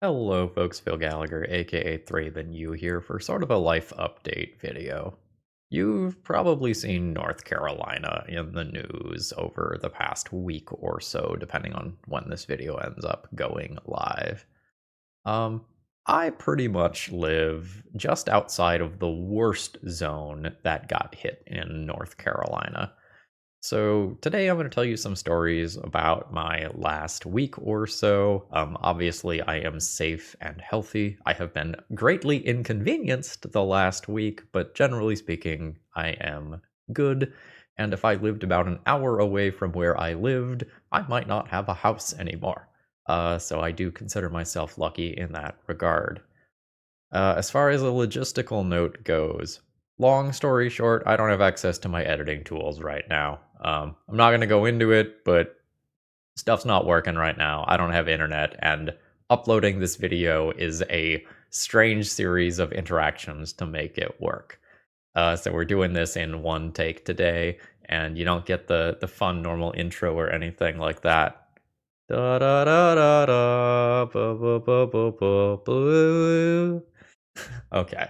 Hello folks, Phil Gallagher, aka Thrabenu here for sort of a life update video. You've probably seen North Carolina in the news over the past week or so, depending on when this video ends up going live. Um, I pretty much live just outside of the worst zone that got hit in North Carolina. So today I'm going to tell you some stories about my last week or so. Obviously, I am safe and healthy. I have been greatly inconvenienced the last week, but generally speaking, I am good. And if I lived about an hour away from where I lived, I might not have a house anymore. So I do consider myself lucky in that regard. As far as a logistical note goes, long story short, I don't have access to my editing tools right now. I'm not going to go into it, but stuff's not working right now. I don't have internet, and uploading this video is a strange series of interactions to make it work. So we're doing this in one take today, and you don't get the fun normal intro or anything like that. Da da da da da, ba ba ba ba ba boo. Okay.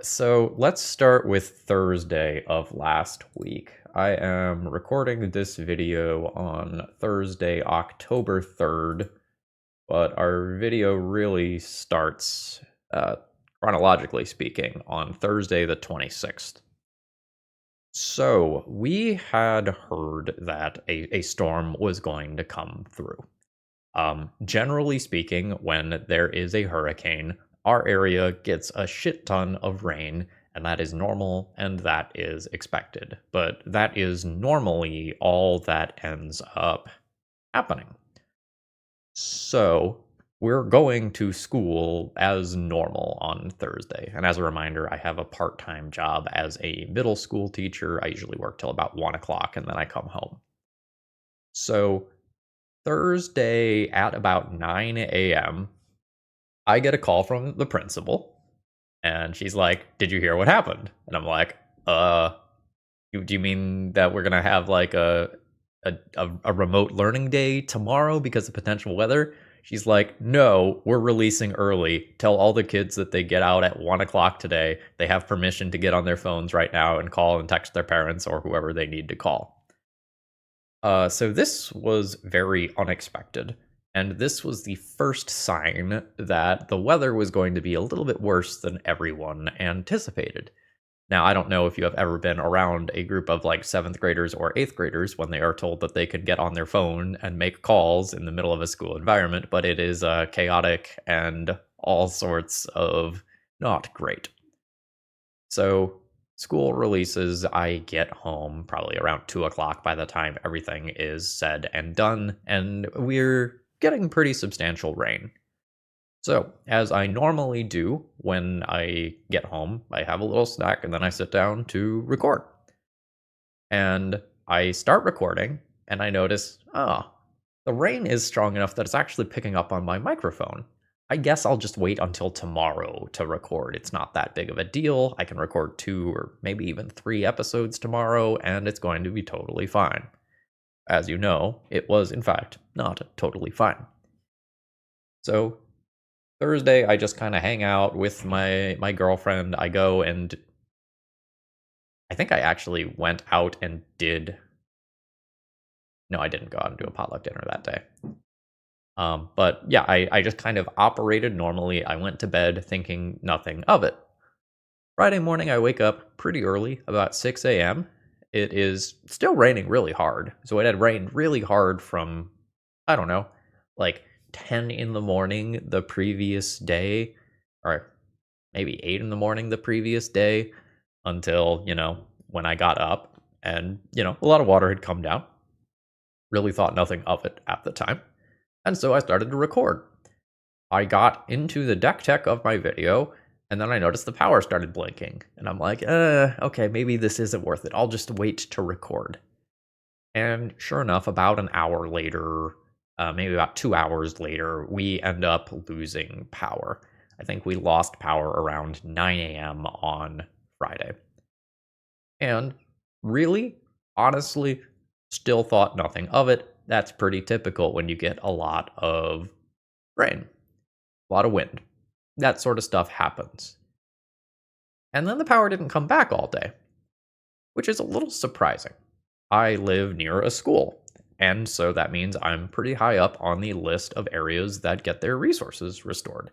So let's start with Thursday of last week. I am recording this video on Thursday, October 3rd, but our video really starts, uh, chronologically speaking, on Thursday the 26th. So we had heard that a storm was going to come through. Generally speaking, when there is a hurricane, our area gets a shit ton of rain, and that is normal and that is expected. But that is normally all that ends up happening. So we're going to school as normal on Thursday. And as a reminder, I have a part time job as a middle school teacher. I usually work till about 1 o'clock and then I come home. So Thursday at about 9 a.m., I get a call from the principal, and she's like, "Did you hear what happened?" And I'm like, do you mean that we're gonna have like a remote learning day tomorrow because of potential weather?" She's like, "No, we're releasing early. Tell all the kids that they get out at 1 o'clock today. They have permission to get on their phones right now and call and text their parents or whoever they need to call." So this was very unexpected, and this was the first sign that the weather was going to be a little bit worse than everyone anticipated. Now, I don't know if you have ever been around a group of like seventh graders or eighth graders when they are told that they can get on their phone and make calls in the middle of a school environment, but it is chaotic and all sorts of not great. So school releases, I get home probably around 2 o'clock by the time everything is said and done, and we're getting pretty substantial rain. So, as I normally do when I get home, I have a little snack and then I sit down to record. And I start recording and I notice, oh, the rain is strong enough that it's actually picking up on my microphone. I guess I'll just wait until tomorrow to record. It's not that big of a deal. I can record 2 or maybe even 3 episodes tomorrow, and it's going to be totally fine. As you know, it was, in fact, not totally fine. So, Thursday, I just kind of hang out with my girlfriend. I go and I think I actually went out and did. No, I didn't go out and do a potluck dinner that day. But yeah, I just kind of operated normally. I went to bed thinking nothing of it. Friday morning, I wake up pretty early, about 6 a.m. It is still raining really hard. So it had rained really hard from, I don't know, like 10 in the morning the previous day, or maybe 8 in the morning the previous day until, when I got up and, a lot of water had come down. Really thought nothing of it at the time. And so I started to record. I got into the deck tech of my video, and then I noticed the power started blinking. And I'm like, okay, maybe this isn't worth it. I'll just wait to record. And sure enough, about an hour later, maybe about 2 hours later, we end up losing power. I think we lost power around 9 a.m. on Friday. And really, honestly, still thought nothing of it. That's pretty typical when you get a lot of rain. a lot of wind. That sort of stuff happens. And then the power didn't come back all day, which is a little surprising. I live near a school, and so that means I'm pretty high up on the list of areas that get their resources restored.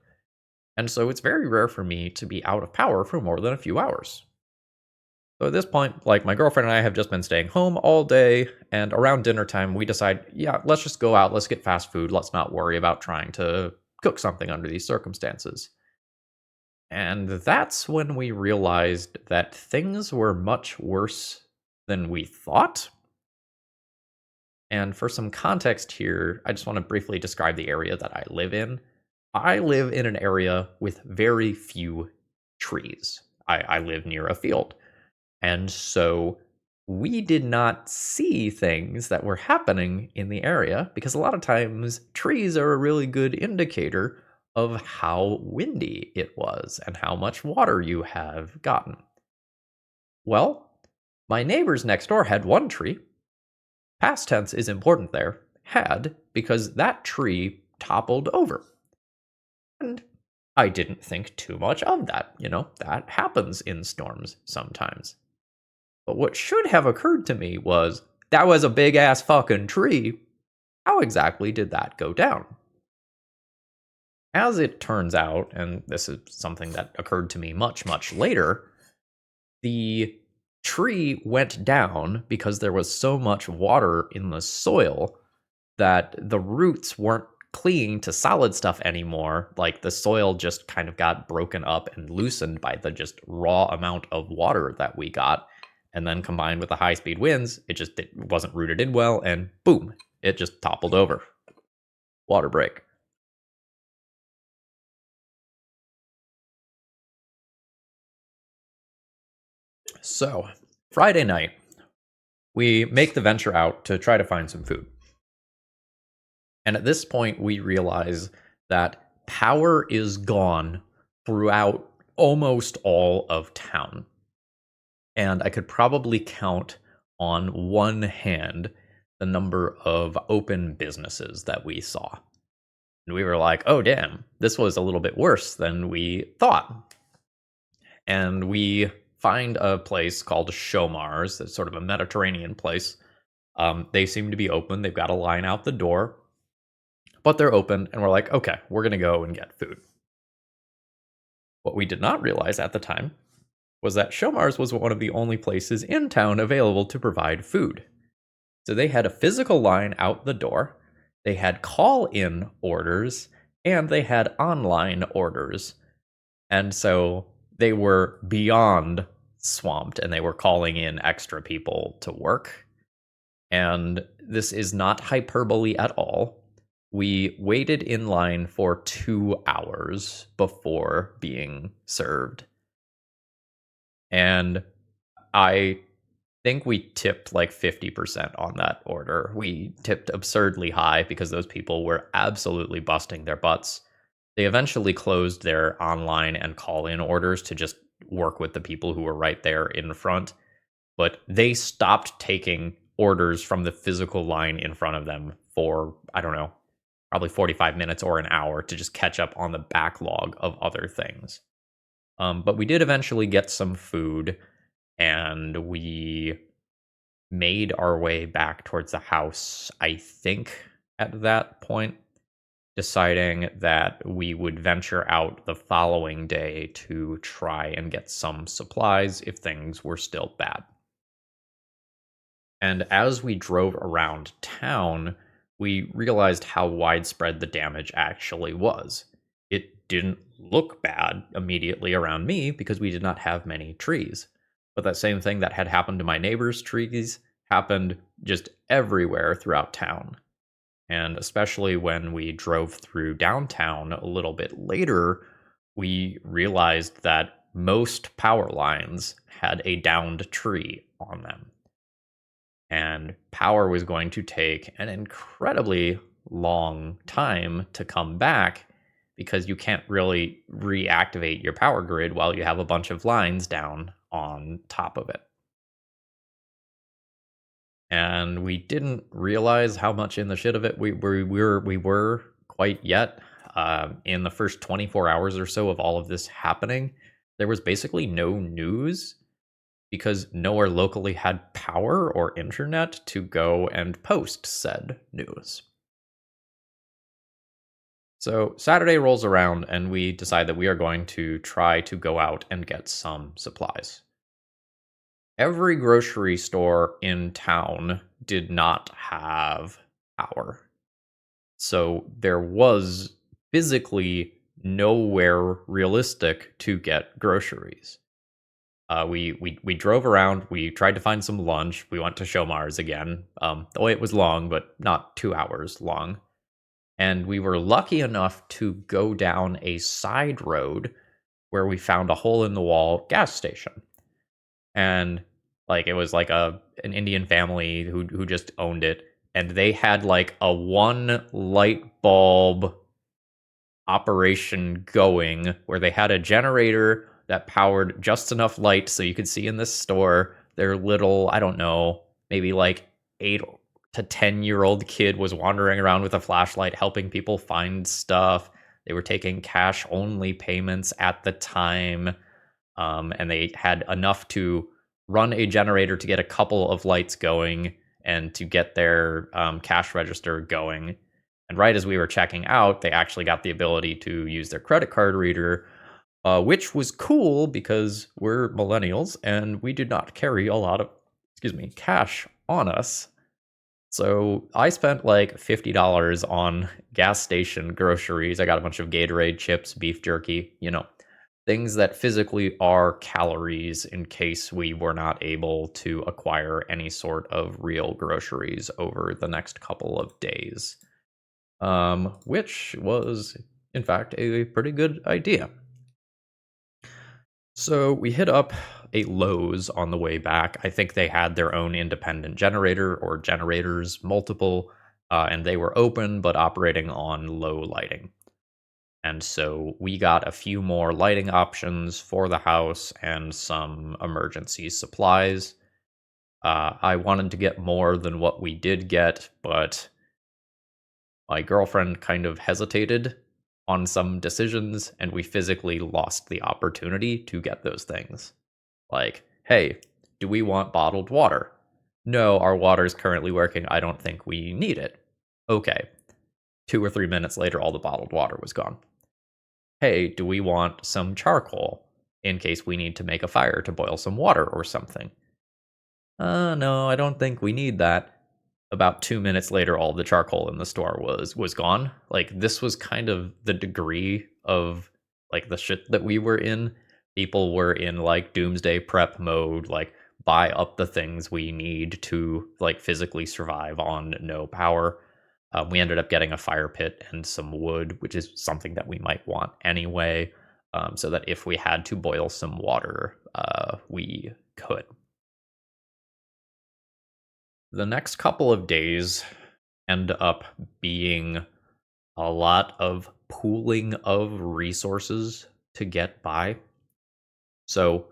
And so it's very rare for me to be out of power for more than a few hours. So at this point, like my girlfriend and I have just been staying home all day, and around dinner time, we decide, yeah, let's just go out, let's get fast food, let's not worry about trying to cook something under these circumstances. And that's when we realized that things were much worse than we thought. And for some context here, I just want to briefly describe the area that I live in. I live in an area with very few trees. I live near a field. And so we did not see things that were happening in the area because a lot of times trees are a really good indicator of how windy it was and how much water you have gotten. Well, my neighbors next door had one tree. Past tense is important there. Had, because that tree toppled over. And I didn't think too much of that. That happens in storms sometimes. But what should have occurred to me was, that was a big ass fucking tree. How exactly did that go down? As it turns out, and this is something that occurred to me much, much later, the tree went down because there was so much water in the soil that the roots weren't clinging to solid stuff anymore. Like the soil just kind of got broken up and loosened by the just raw amount of water that we got. And then combined with the high speed winds, it wasn't rooted in well, and boom, it just toppled over. Water break. So, Friday night, we make the venture out to try to find some food. And at this point, we realize that power is gone throughout almost all of town. And I could probably count on one hand the number of open businesses that we saw. And we were like, oh, damn, this was a little bit worse than we thought. And we find a place called Shomar's. It's sort of a Mediterranean place. They seem to be open. They've got a line out the door, but they're open. And we're like, okay, we're going to go and get food. What we did not realize at the time was that Shomar's was one of the only places in town available to provide food. So they had a physical line out the door, they had call-in orders, and they had online orders. And so they were beyond swamped, and they were calling in extra people to work. And this is not hyperbole at all. We waited in line for 2 hours before being served. And I think we tipped like 50% on that order. We tipped absurdly high because those people were absolutely busting their butts. They eventually closed their online and call-in orders to just work with the people who were right there in front. But they stopped taking orders from the physical line in front of them for, I don't know, probably 45 minutes or an hour to just catch up on the backlog of other things. But we did eventually get some food, and we made our way back towards the house, I think, at that point, deciding that we would venture out the following day to try and get some supplies if things were still bad. And as we drove around town, we realized how widespread the damage actually was. It didn't look bad immediately around me because we did not have many trees. But that same thing that had happened to my neighbor's trees happened just everywhere throughout town. And especially when we drove through downtown a little bit later, we realized that most power lines had a downed tree on them. And power was going to take an incredibly long time to come back because you can't really reactivate your power grid while you have a bunch of lines down on top of it. And we didn't realize how much in the shit of it we were quite yet. In the first 24 hours or so of all of this happening, there was basically no news because nowhere locally had power or internet to go and post said news. So Saturday rolls around and we decide that we are going to try to go out and get some supplies. Every grocery store in town did not have power. So there was physically nowhere realistic to get groceries. We drove around. We tried to find some lunch. We went to Shomar's again. The way it was long, but not 2 hours long. And we were lucky enough to go down a side road where we found a hole in the wall gas station. And like it was like an Indian family who just owned it, and they had like a one light bulb operation going where they had a generator that powered just enough light so you could see in this store their little, I don't know, maybe like 8 to 10-year-old kid was wandering around with a flashlight helping people find stuff. They were taking cash only payments at the time. And they had enough to run a generator to get a couple of lights going and to get their cash register going. And right as we were checking out, they actually got the ability to use their credit card reader, which was cool because we're millennials and we did not carry a lot of, cash on us. So I spent like $50 on gas station groceries. I got a bunch of Gatorade, chips, beef jerky, things that physically are calories in case we were not able to acquire any sort of real groceries over the next couple of days, which was, in fact, a pretty good idea. So we hit up a Lowe's on the way back. I think they had their own independent generator or generators, multiple, and they were open but operating on low lighting. And so we got a few more lighting options for the house and some emergency supplies. I wanted to get more than what we did get, but my girlfriend kind of hesitated on some decisions, and we physically lost the opportunity to get those things. Like, hey, do we want bottled water? No, our water is currently working. I don't think we need it. Okay. 2 or 3 minutes later, all the bottled water was gone. Hey, do we want some charcoal in case we need to make a fire to boil some water or something? No, I don't think we need that. About 2 minutes later, all the charcoal in the store was gone. Like, this was kind of the degree of like the shit that we were in. People were in like doomsday prep mode, like buy up the things we need to like physically survive on no power. We ended up getting a fire pit and some wood, which is something that we might want anyway, so that if we had to boil some water, we could. The next couple of days end up being a lot of pooling of resources to get by. So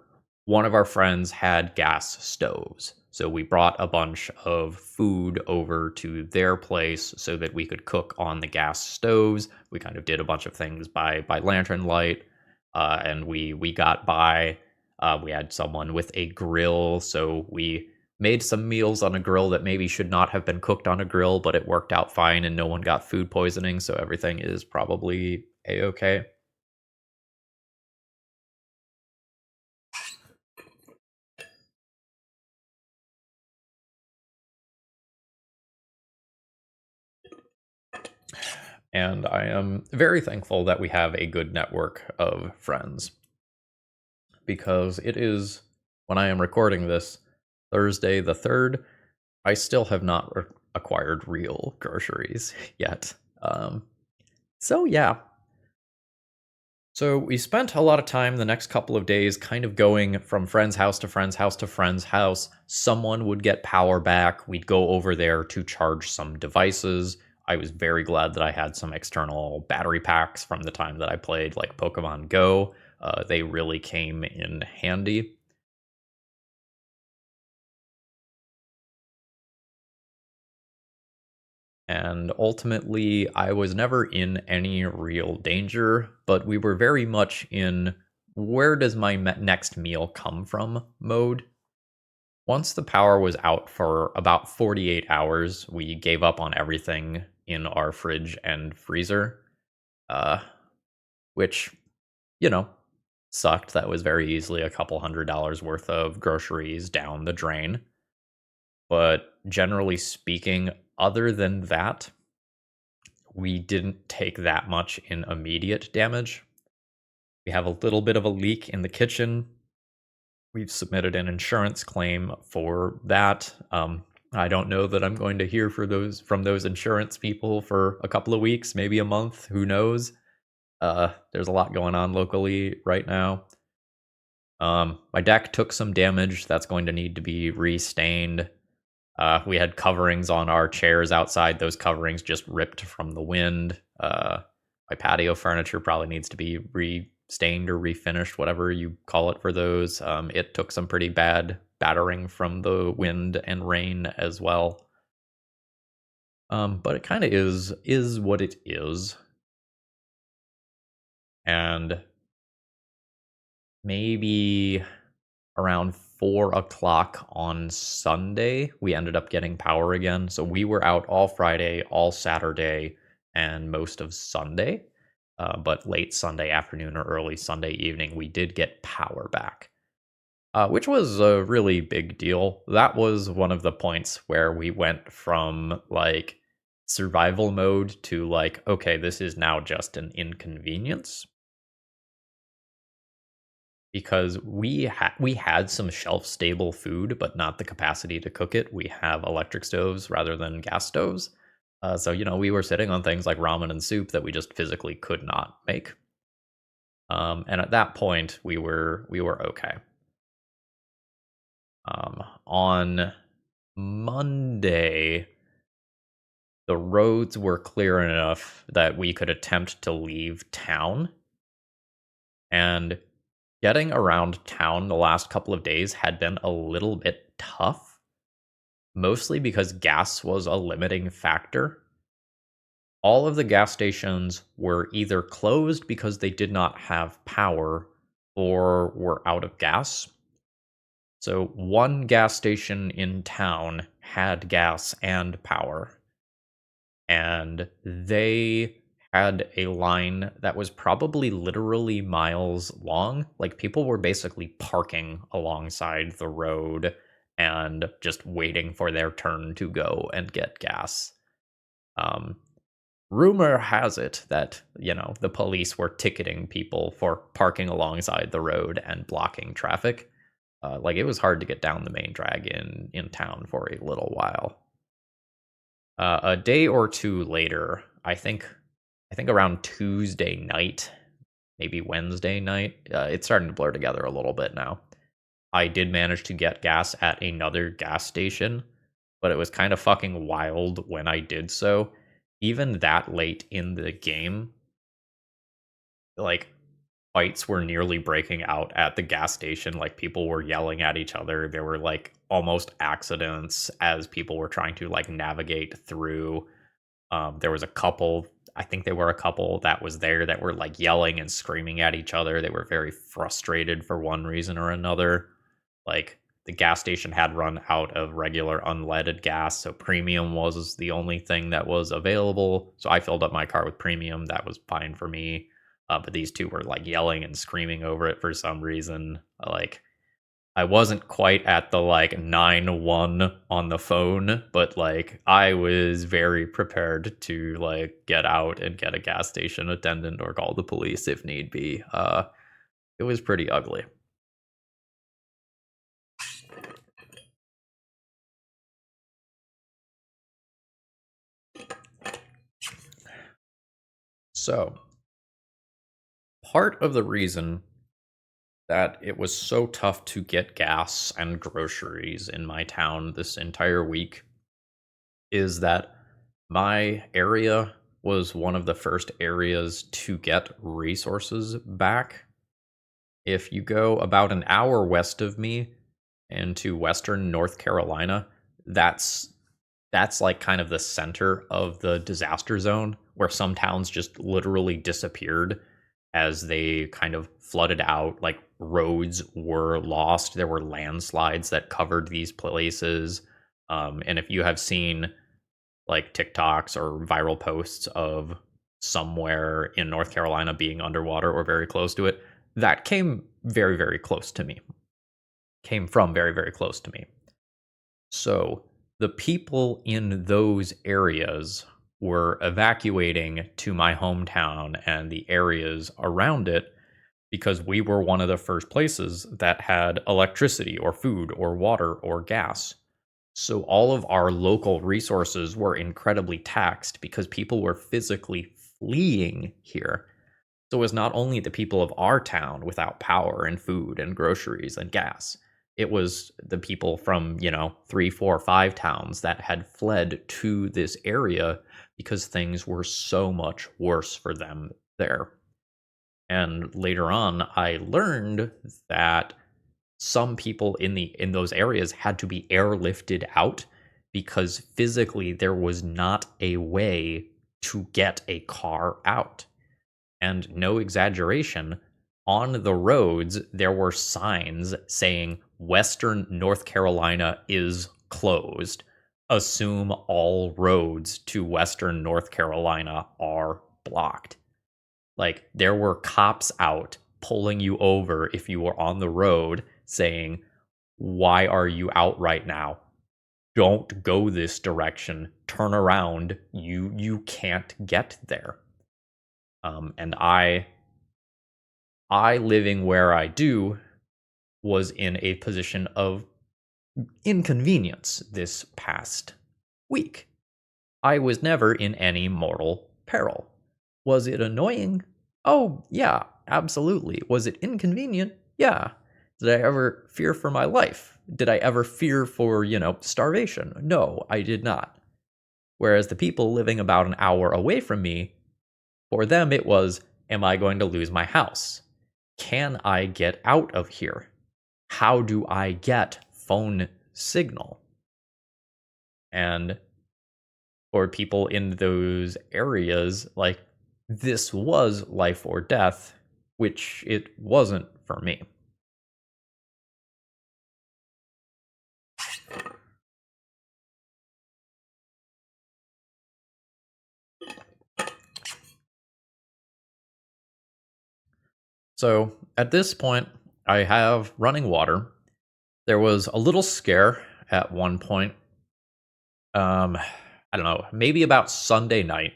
one of our friends had gas stoves. So we brought a bunch of food over to their place so that we could cook on the gas stoves. We kind of did a bunch of things by lantern light, and we got by. We had someone with a grill, so we made some meals on a grill that maybe should not have been cooked on a grill, but it worked out fine and no one got food poisoning, so everything is probably a-okay. And I am very thankful that we have a good network of friends because it is, when I am recording this, Thursday the 3rd. I still have not acquired real groceries yet. So, yeah. So, we spent a lot of time the next couple of days kind of going from friend's house to friend's house to friend's house. Someone would get power back. We'd go over there to charge some devices. I was very glad that I had some external battery packs from the time that I played like Pokemon Go. They really came in handy. And ultimately, I was never in any real danger, but we were very much in where does my next meal come from mode. Once the power was out for about 48 hours, we gave up on everything in our fridge and freezer, uh, which, you know, sucked. That was very easily a couple $100 worth of groceries down the drain. But generally speaking, other than that, we didn't take that much in immediate damage. We have a little bit of a leak in the kitchen. We've submitted an insurance claim for that. I don't know that I'm going to hear from those insurance people for a couple of weeks, maybe a month. Who knows? There's a lot going on locally right now. My deck took some damage. That's going to need to be restained. We had coverings on our chairs outside. Those coverings just ripped from the wind. My patio furniture probably needs to be restained or refinished, whatever you call it for those. It took some pretty bad battering from the wind and rain as well. But it kind of is what it is. And maybe around 4 o'clock on Sunday, we ended up getting power again. So we were out all Friday, all Saturday, and most of Sunday. But late Sunday afternoon or early Sunday evening, we did get power back, which was a really big deal. That was one of the points where we went from like survival mode to like, okay, this is now just an inconvenience, because we had some shelf stable food, but not the capacity to cook it. We have electric stoves rather than gas stoves. So we were sitting on things like ramen and soup that we just physically could not make. And at that point, we were okay. On Monday, the roads were clear enough that we could attempt to leave town, and getting around town the last couple of days had been a little bit tough, mostly because gas was a limiting factor. All of the gas stations were either closed because they did not have power or were out of gas. So one gas station in town had gas and power, and they had a line that was probably literally miles long. Like, people were basically parking alongside the road and just waiting for their turn to go and get gas. Um, Rumor has it that, the police were ticketing people for parking alongside the road and blocking traffic. Like, it was hard to get down the main drag in town for a little while. A day or two later, I think around Tuesday night, maybe Wednesday night, it's starting to blur together a little bit now. I did manage to get gas at another gas station, but it was kind of fucking wild when I did so. Even that late in the game, like, fights were nearly breaking out at the gas station. Like, people were yelling at each other. There were like almost accidents as people were trying to like navigate through. There was a couple, I think they were a couple that was there that were like yelling and screaming at each other. They were very frustrated for one reason or another. Like, the gas station had run out of regular unleaded gas, so premium was the only thing that was available. So I filled up my car with premium. That was fine for me. But these two were like yelling and screaming over it for some reason. Like, I wasn't quite at the like 9-1 on the phone, but like I was very prepared to like get out and get a gas station attendant or call the police if need be. It was pretty ugly. So, part of the reason that it was so tough to get gas and groceries in my town this entire week is that my area was one of the first areas to get resources back. If you go about an hour west of me into western North Carolina, that's that's like kind of the center of the disaster zone where some towns just literally disappeared as they kind of flooded out. Like roads were lost. There were landslides that covered these places. And if you have seen like TikToks or viral posts of somewhere in North Carolina being underwater or very close to it, that came very, very close to me. Came from very, very close to me. So the people in those areas were evacuating to my hometown and the areas around it because we were one of the first places that had electricity or food or water or gas. So all of our local resources were incredibly taxed because people were physically fleeing here. So it was not only the people of our town without power and food and groceries and gas. It was the people from, 3, 4, 5 towns that had fled to this area because things were so much worse for them there. And later on, I learned that some people in those areas had to be airlifted out because physically there was not a way to get a car out. And no exaggeration, on the roads there were signs saying Western North Carolina is closed. Assume all roads to Western North Carolina are blocked. Like there were cops out pulling you over if you were on the road saying, "Why are you out right now? Don't go this direction. Turn around. You can't get there." And I living where I do was in a position of inconvenience this past week. I was never in any mortal peril. Was it annoying? Oh, yeah, absolutely. Was it inconvenient? Yeah. Did I ever fear for my life? Did I ever fear for, starvation? No, I did not. Whereas the people living about an hour away from me, for them it was, am I going to lose my house? Can I get out of here? How do I get phone signal? And for people in those areas, like this was life or death, which it wasn't for me. So at this point, I have running water. There was a little scare at one point. I don't know, maybe about Sunday night.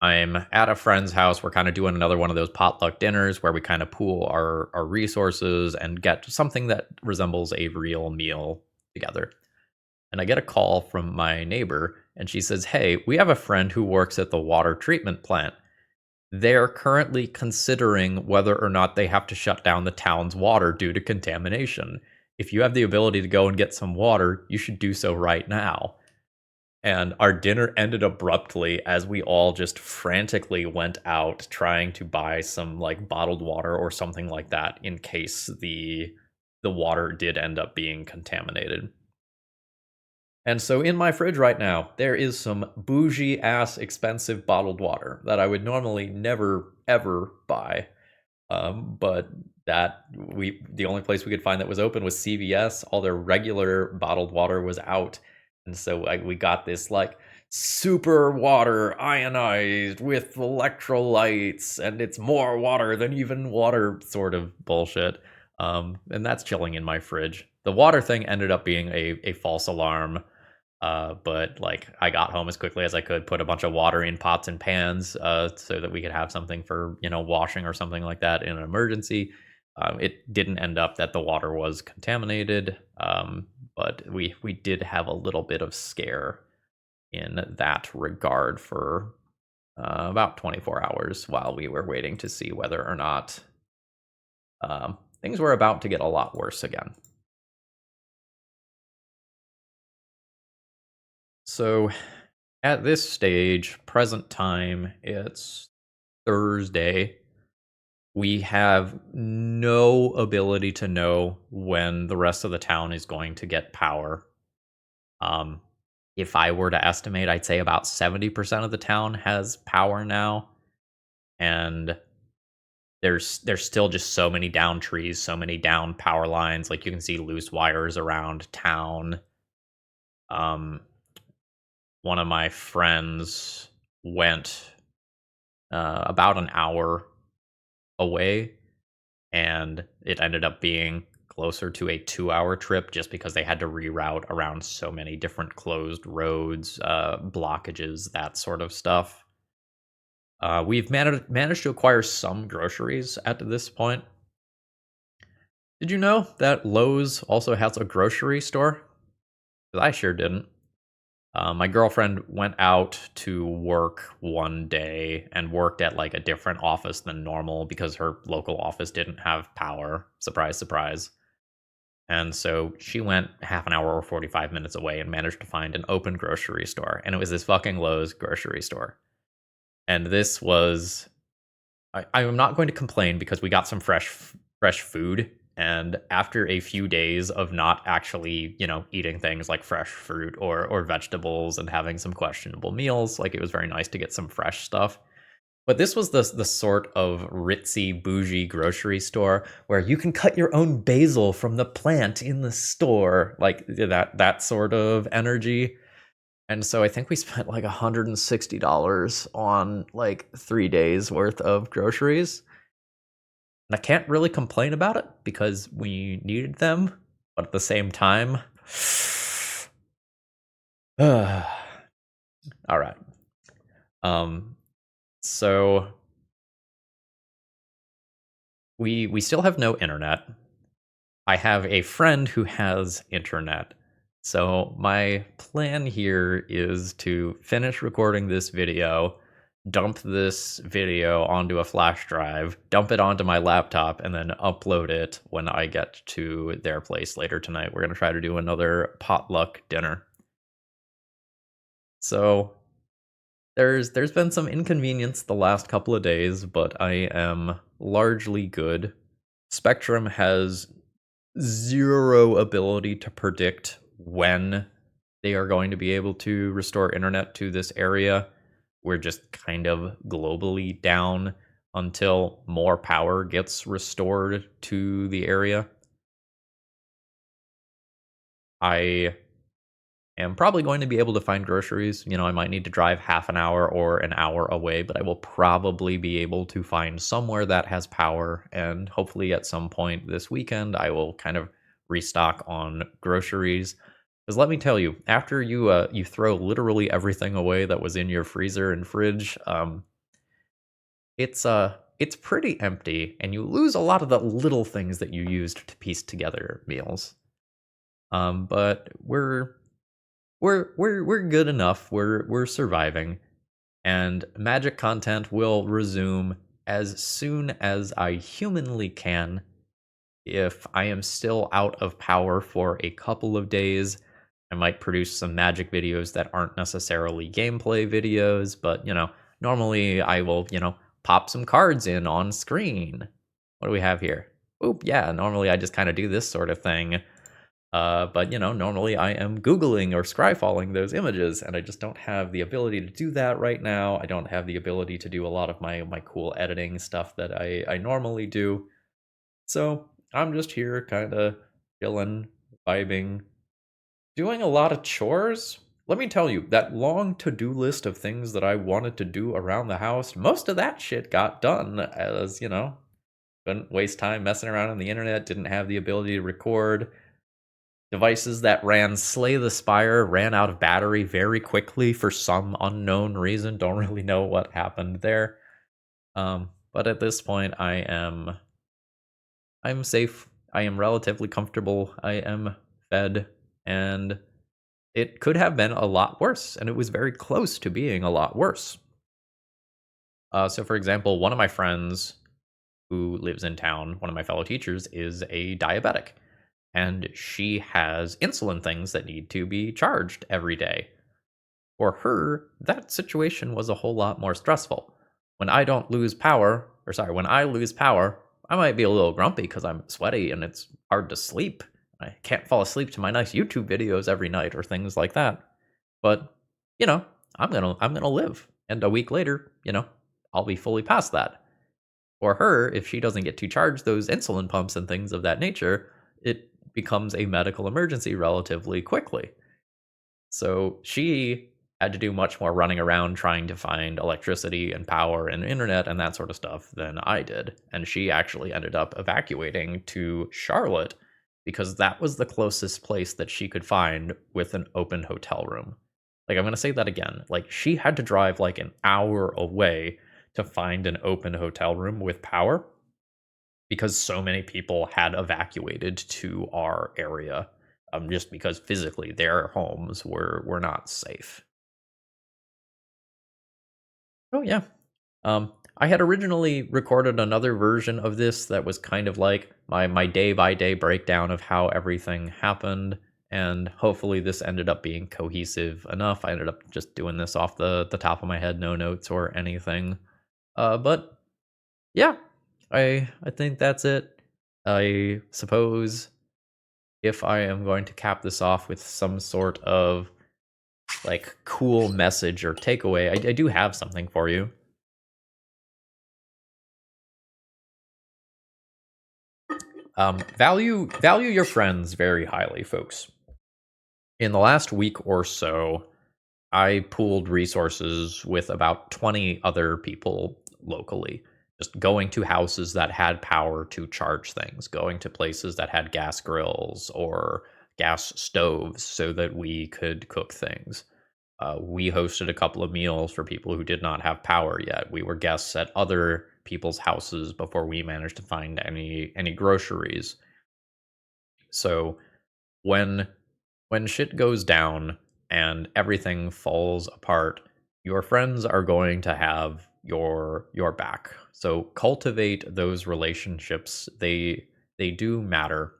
I'm at a friend's house. We're kind of doing another one of those potluck dinners where we kind of pool our resources and get something that resembles a real meal together. And I get a call from my neighbor, and she says, "Hey, we have a friend who works at the water treatment plant. They're currently considering whether or not they have to shut down the town's water due to contamination. If you have the ability to go and get some water, you should do so right now." And our dinner ended abruptly as we all just frantically went out trying to buy some like bottled water or something like that in case the water did end up being contaminated. And so in my fridge right now, there is some bougie ass expensive bottled water that I would normally never ever buy. But the only place we could find that was open was CVS. All their regular bottled water was out, and so we got this like super water ionized with electrolytes, and it's more water than even water sort of bullshit. And that's chilling in my fridge. The water thing ended up being a false alarm. But like I got home as quickly as I could, put a bunch of water in pots and pans, so that we could have something for, washing or something like that in an emergency. It didn't end up that the water was contaminated, but we did have a little bit of scare in that regard for about 24 hours while we were waiting to see whether or not things were about to get a lot worse again. So at this stage, present time, it's Thursday. We have no ability to know when the rest of the town is going to get power. Um, If I were to estimate, I'd say about 70% of the town has power now, and there's still just so many down trees, so many down power lines, like, you can see loose wires around town. Um, One of my friends went, about an hour away, and it ended up being closer to a 2-hour trip just because they had to reroute around so many different closed roads, blockages, that sort of stuff. We've managed to acquire some groceries at this point. Did you know that Lowe's also has a grocery store? 'Cause I sure didn't. My girlfriend went out to work one day and worked at like a different office than normal because her local office didn't have power. Surprise, surprise. And so she went half an hour or 45 minutes away and managed to find an open grocery store. And it was this fucking Lowe's grocery store. And this was I'm not going to complain because we got some fresh food, and after a few days of not actually, eating things like fresh fruit or vegetables and having some questionable meals, like, it was very nice to get some fresh stuff. But this was the sort of ritzy bougie grocery store where you can cut your own basil from the plant in the store, like that sort of energy. And so I think we spent like $160 on like 3 days worth of groceries. And I can't really complain about it because we needed them, but at the same time, all right. Um, so we still have no internet. I have a friend who has internet. So my plan here is to finish recording this video, dump this video onto a flash drive, dump it onto my laptop, and then upload it when I get to their place later tonight. We're going to try to do another potluck dinner. So there's been some inconvenience the last couple of days, but I am largely good. Spectrum has zero ability to predict when they are going to be able to restore internet to this area. We're just kind of globally down until more power gets restored to the area. I am probably going to be able to find groceries. I might need to drive half an hour or an hour away, but I will probably be able to find somewhere that has power. And hopefully at some point this weekend, I will kind of restock on groceries. Because let me tell you, after you throw literally everything away that was in your freezer and fridge, it's pretty empty, and you lose a lot of the little things that you used to piece together meals. But we're good enough. We're surviving, and magic content will resume as soon as I humanly can. If I am still out of power for a couple of days, I might produce some magic videos that aren't necessarily gameplay videos, but normally I will, pop some cards in on screen. What do we have here? Oop, yeah, normally I just kind of do this sort of thing. But normally I am Googling or scryfalling those images, and I just don't have the ability to do that right now. I don't have the ability to do a lot of my cool editing stuff that I normally do. So I'm just here kind of chilling, vibing, doing a lot of chores. Let me tell you, that long to-do list of things that I wanted to do around the house, most of that shit got done as, couldn't waste time messing around on the internet, didn't have the ability to record. Devices that ran Slay the Spire ran out of battery very quickly for some unknown reason. Don't really know what happened there. But at this point, I'm safe. I am relatively comfortable. I am fed, and it could have been a lot worse, and it was very close to being a lot worse. So, for example, one of my friends who lives in town, one of my fellow teachers, is a diabetic, and she has insulin things that need to be charged every day. For her, that situation was a whole lot more stressful. When I lose power, I might be a little grumpy because I'm sweaty and it's hard to sleep. I can't fall asleep to my nice YouTube videos every night or things like that. But, you know, I'm gonna live. And a week later, I'll be fully past that. For her, if she doesn't get to charge those insulin pumps and things of that nature, it becomes a medical emergency relatively quickly. So she had to do much more running around trying to find electricity and power and internet and that sort of stuff than I did. And she actually ended up evacuating to Charlotte because that was the closest place that she could find with an open hotel room. Like, I'm going to say that again. Like, she had to drive like an hour away to find an open hotel room with power because so many people had evacuated to our area, just because physically their homes were not safe. Oh yeah. I had originally recorded another version of this that was kind of like my day by day breakdown of how everything happened, and hopefully this ended up being cohesive enough. I ended up just doing this off the top of my head, no notes or anything. But yeah, I think that's it. I suppose if I am going to cap this off with some sort of like cool message or takeaway, I do have something for you. Value your friends very highly, folks. In the last week or so, I pooled resources with about 20 other people locally, just going to houses that had power to charge things, going to places that had gas grills or gas stoves so that we could cook things. We hosted a couple of meals for people who did not have power yet. We were guests at other people's houses before we managed to find any groceries. So when when shit goes down and everything falls apart, your friends are going to have your back. So cultivate those relationships. They do matter.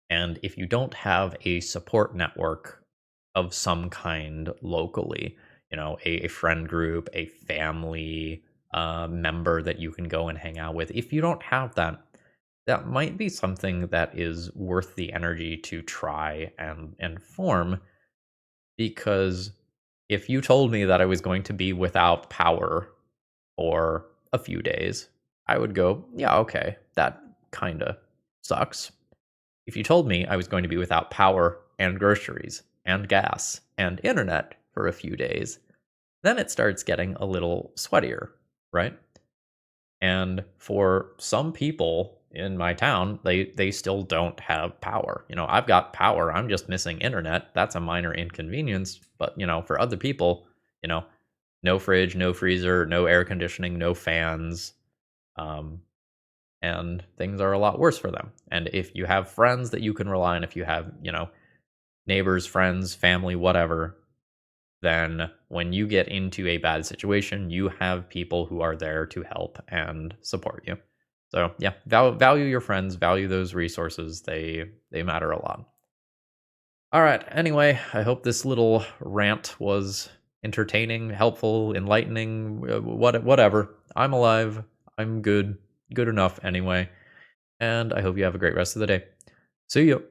And if you don't have a support network of some kind locally, a friend group, a family member that you can go and hang out with, if you don't have that, that might be something that is worth the energy to try and form. Because if you told me that I was going to be without power for a few days, I would go, yeah, okay, that kind of sucks. If you told me I was going to be without power and groceries and gas and internet for a few days, then it starts getting a little sweatier, right? And for some people in my town, they still don't have power. I've got power, I'm just missing internet. That's a minor inconvenience, but for other people, you know, no fridge, no freezer, no air conditioning, no fans, um, and things are a lot worse for them. And if you have friends that you can rely on, if you have, neighbors, friends, family, whatever, then when you get into a bad situation, you have people who are there to help and support you. So yeah, value your friends, value those resources. They matter a lot. All right. Anyway, I hope this little rant was entertaining, helpful, enlightening, whatever. I'm alive. I'm good enough anyway. And I hope you have a great rest of the day. See you.